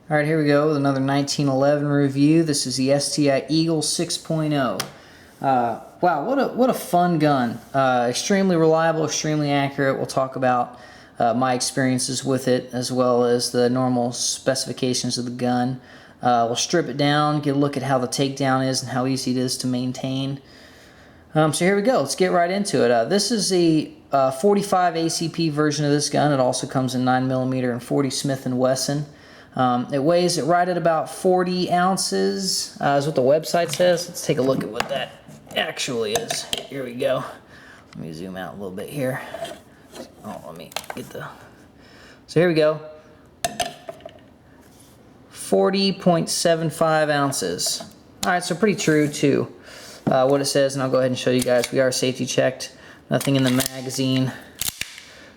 Alright, here we go with another 1911 review. This is the STI Eagle 6.0. Wow, what a fun gun. Extremely reliable, extremely accurate. We'll talk about my experiences with it as well as the normal specifications of the gun. We'll strip it down, get a look at how the takedown is and how easy it is to maintain. So here we go. Let's get right into it. This is the 45 ACP version of this gun. It also comes in 9mm and 40 Smith & Wesson. It weighs it right at about 40 ounces, is what the website says. Let's take a look at what that actually is. Here we go. Let me zoom out a little bit here. Oh, let me get the... So here we go. 40.75 ounces. Alright, so pretty true to what it says, and I'll go ahead and show you guys. We are safety checked. Nothing in the magazine.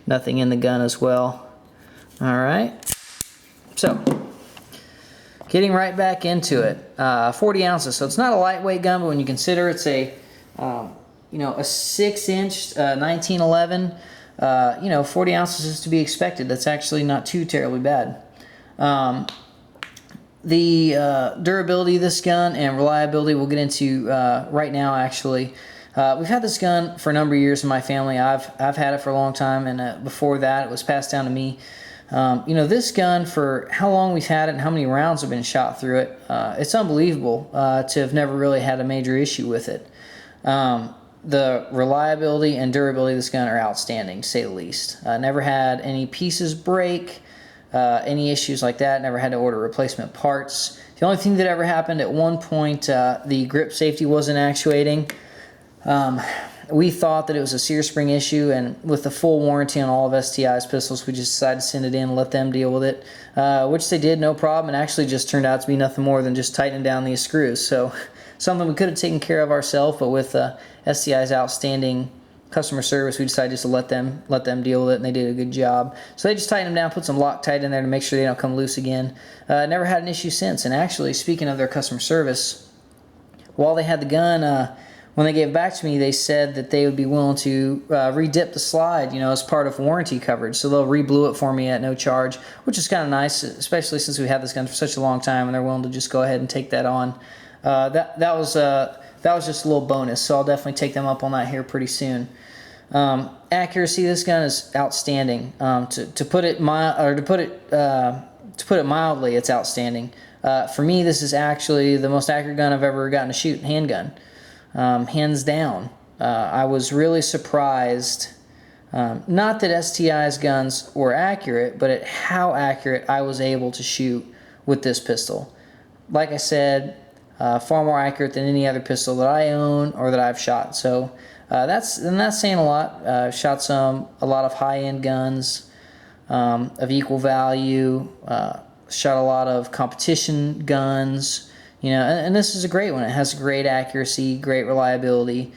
Nothing in the gun as well. Alright. So, getting right back into it, 40 ounces. So it's not a lightweight gun, but when you consider it's a, a 6-inch 1911, 40 ounces is to be expected. That's actually not too terribly bad. The durability of this gun and reliability we'll get into right now. Actually, we've had this gun for a number of years in my family. I've had it for a long time, and before that, it was passed down to me. This gun, for how long we've had it and how many rounds have been shot through it, it's unbelievable to have never really had a major issue with it. The reliability and durability of this gun are outstanding, to say the least. Never had any pieces break, any issues like that. Never had to order replacement parts. The only thing that ever happened at one point, the grip safety wasn't actuating. We thought that it was a sear spring issue, and with the full warranty on all of STI's pistols, we just decided to send it in and let them deal with it, which they did, no problem, and actually just turned out to be nothing more than just tightening down these screws. So something we could have taken care of ourselves, but with STI's outstanding customer service, we decided just to let them deal with it, and they did a good job. So they just tightened them down, put some Loctite in there to make sure they don't come loose again. Never had an issue since. And actually, speaking of their customer service, while they had the gun, when they gave it back to me, they said that they would be willing to re-dip the slide, as part of warranty coverage. So they'll re-blue it for me at no charge, which is kind of nice, especially since we had this gun for such a long time, and they're willing to just go ahead and take that on. That was just a little bonus, so I'll definitely take them up on that here pretty soon. Accuracy of this gun is outstanding. To put it mildly, it's outstanding. For me, this is actually the most accurate gun I've ever gotten to shoot, handgun. Hands down. I was really surprised, not that STI's guns were accurate, but at how accurate I was able to shoot with this pistol. Like I said, far more accurate than any other pistol that I own or that I've shot. So that's saying a lot. I've shot a lot of high-end guns of equal value. Shot a lot of competition guns. And this is a great one. It has great accuracy, great reliability,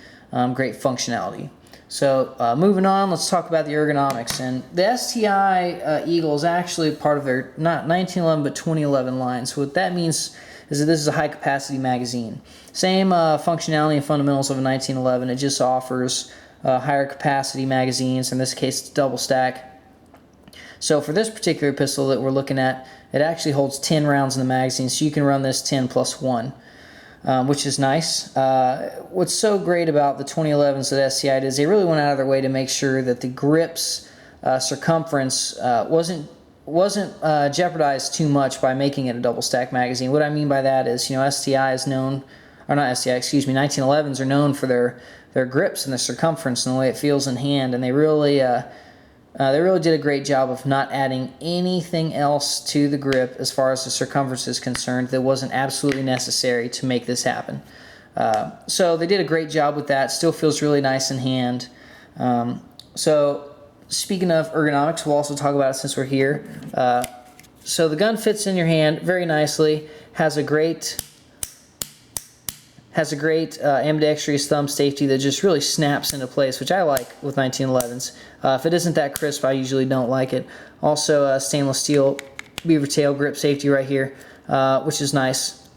great functionality. So moving on, let's talk about the ergonomics. And the STI Eagle is actually part of their, not 1911, but 2011 line. So what that means is that this is a high-capacity magazine. Same functionality and fundamentals of a 1911. It just offers higher capacity magazines. In this case, it's double stack. So for this particular pistol that we're looking at, it actually holds 10 rounds in the magazine, so you can run this 10 plus 1, which is nice. What's so great about the 2011s that STI did is they really went out of their way to make sure that the grip's circumference wasn't jeopardized too much by making it a double stack magazine. What I mean by that is, STI is known, or not STI, excuse me, 1911s are known for their grips and the circumference and the way it feels in hand, and they really did a great job of not adding anything else to the grip as far as the circumference is concerned that wasn't absolutely necessary to make this happen. So they did a great job with that. Still feels really nice in hand. So speaking of ergonomics, we'll also talk about it since we're here. So the gun fits in your hand very nicely. Has a great ambidextrous thumb safety that just really snaps into place, which I like with 1911s. If it isn't that crisp, I usually don't like it. Also, stainless steel beaver tail grip safety right here, which is nice.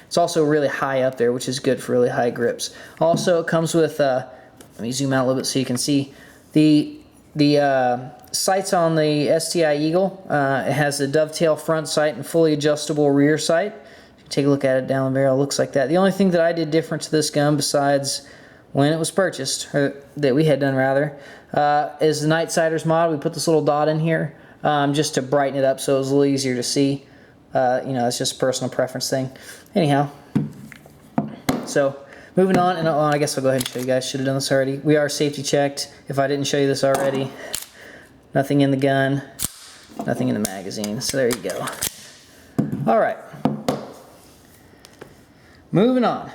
It's also really high up there, which is good for really high grips. Also, it comes with, let me zoom out a little bit so you can see, the The sights on the STI Eagle, it has a dovetail front sight and fully adjustable rear sight. If you take a look at it down the barrel, it looks like that. The only thing that I did different to this gun, besides when it was purchased, or that we had done rather, is the Night Siders mod. We put this little dot in here just to brighten it up so it was a little easier to see. You know, it's just a personal preference thing. Anyhow, so moving on, and I guess I'll go ahead and show you guys. Should have done this already. We are safety checked. If I didn't show you this already, nothing in the gun, nothing in the magazine. So there you go. All right. Moving on.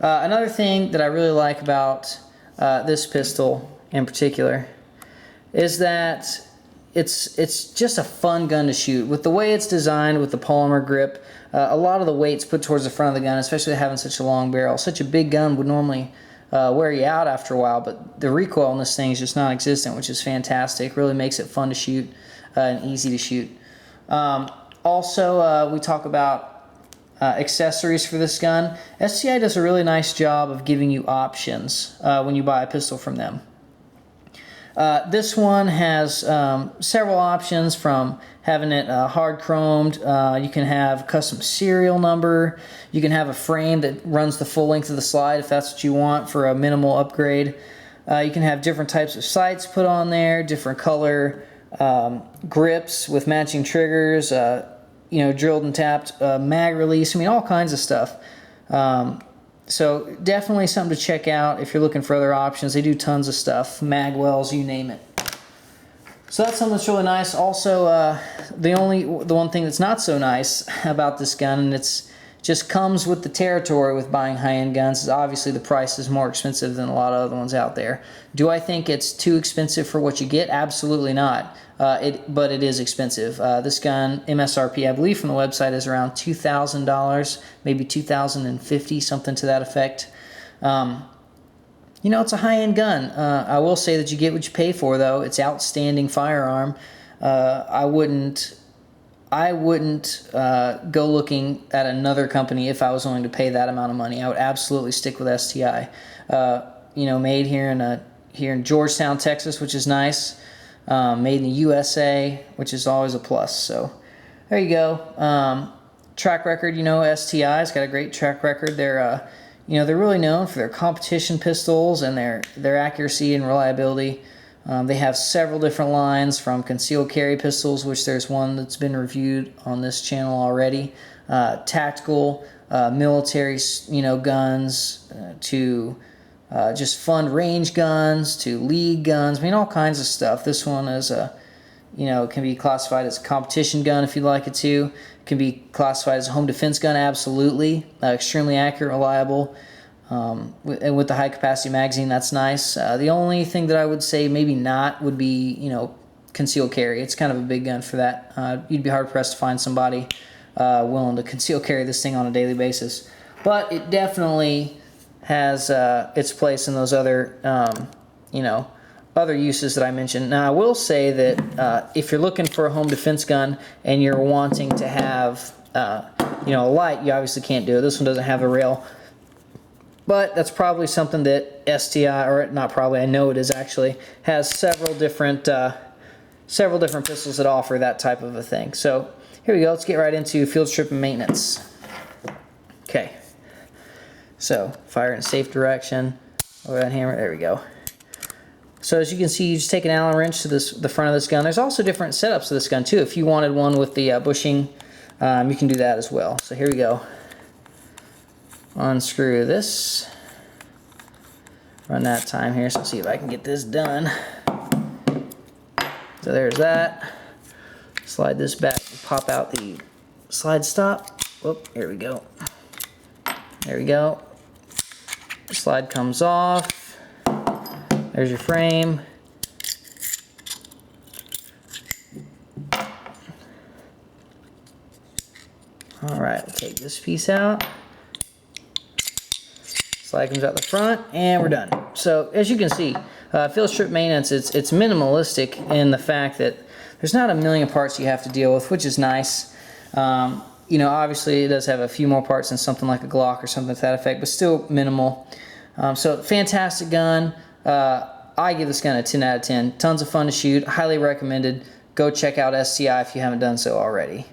Another thing that I really like about this pistol in particular is that it's just a fun gun to shoot. With the way it's designed, with the polymer grip, a lot of the weight's put towards the front of the gun, especially having such a long barrel. Such a big gun would normally wear you out after a while, but the recoil on this thing is just non-existent, which is fantastic. Really makes it fun to shoot and easy to shoot. Also, we talk about accessories for this gun. STI does a really nice job of giving you options when you buy a pistol from them. This one has several options, from having it hard chromed. You can have custom serial number. You can have a frame that runs the full length of the slide if that's what you want for a minimal upgrade. You can have different types of sights put on there, different color grips with matching triggers, you know, drilled and tapped mag release. I mean, all kinds of stuff. So definitely something to check out if you're looking for other options. They do tons of stuff, mag wells, you name it. So that's something that's really nice. Also, the one thing that's not so nice about this gun, and it's just comes with the territory with buying high-end guns, is obviously the price is more expensive than a lot of other ones out there. Do I think it's too expensive for what you get? Absolutely not. But it is expensive. This gun, MSRP, I believe from the website, is around $2,000, maybe $2,050, something to that effect. You know, it's a high-end gun. I will say that you get what you pay for, though. It's outstanding firearm. I wouldn't go looking at another company if I was willing to pay that amount of money. I would absolutely stick with STI. You know, made here in Georgetown, Texas, which is nice. Made in the USA, which is always a plus. So there you go. Track record, you know, STI's got a great track record. They're you know, they're really known for their competition pistols and their accuracy and reliability. They have several different lines, from concealed carry pistols, which there's one that's been reviewed on this channel already, tactical, military, you know, guns, to just fun range guns, to league guns. I mean, all kinds of stuff. This one is you know, it can be classified as a competition gun if you'd like it to. It can be classified as a home defense gun, absolutely. Extremely accurate, reliable. And with the high capacity magazine, that's nice. The only thing that I would say maybe not would be, you know, concealed carry. It's kind of a big gun for that. You'd be hard pressed to find somebody willing to conceal carry this thing on a daily basis. But it definitely has its place in those other, you know, other uses that I mentioned. Now, I will say that if you're looking for a home defense gun and you're wanting to have, you know, a light, you obviously can't do it. This one doesn't have a rail. But that's probably something that STI, or not probably, I know it is actually, has several different pistols that offer that type of a thing. So here we go. Let's get right into field strip and maintenance. Okay. So fire in a safe direction. Over that hammer. There we go. So as you can see, you just take an Allen wrench to the front of this gun. There's also different setups to this gun too. If you wanted one with the bushing, you can do that as well. So here we go. Unscrew this. Run that time here, so see if I can get this done. So there's that. Slide this back and pop out the slide stop. Whoop, here we go. There we go. Slide comes off. There's your frame. Alright, we'll take this piece out. Slide comes out the front, and we're done. So as you can see, field strip maintenance, it's minimalistic in the fact that there's not a million parts you have to deal with, which is nice. You know, obviously it does have a few more parts than something like a Glock or something to that effect, but still minimal. So fantastic gun. I give this gun a 10 out of 10. Tons of fun to shoot. Highly recommended. Go check out STI if you haven't done so already.